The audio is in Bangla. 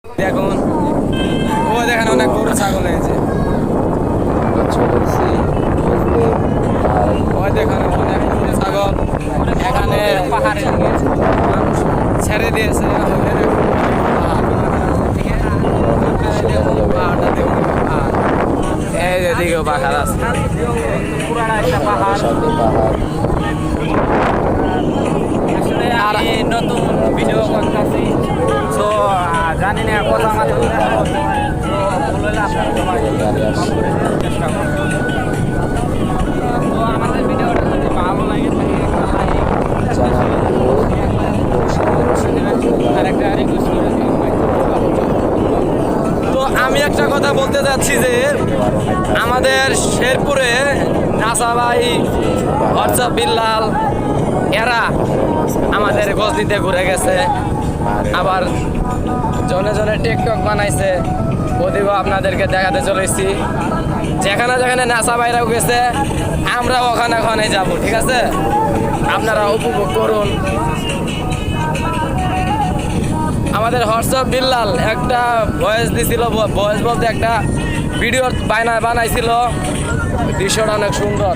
দেখুন ও দেখেন অনেক গরু ছাগল হয়েছে। ওই দেখেন অনেক গরু ছাগল এখানে পাহাড়ে মানুষ ছেড়ে দিয়েছে। পাহাড়টা দেখুন, এই যে দিকেও পাহাড় আছে। আর নতুন ভিডিও করতেছি, তো জানি না কথা মাত্র চেষ্টা করবো। তো আমাদের ভিডিওটা যদি ভালো লাগে আর একটা রিকোয়েস্ট করে তো আমি একটা কথা বলতে চাচ্ছি যে আমাদের শেরপুরে নাসা ভাই, হোয়াটসঅ্যাপ বিল্লাল এরা আমাদের গজনিতে ঘুরে গেছে, আবার জনে জনে টিকটক বানাইছে। ওদিকেও আপনাদেরকে দেখাতে চলেছি, যেখানে যেখানে নাসা ভাইরাও গেছে আমরা ওখানে ওখানে যাব, ঠিক আছে? আপনারা উপভোগ করুন। আমাদের হোয়াটসঅ্যাপ বিল্লাল একটা ভয়েস দিছিল, ভয়েস বলতে একটা ভিডিও বানাইছিল, দৃশ্যটা অনেক সুন্দর।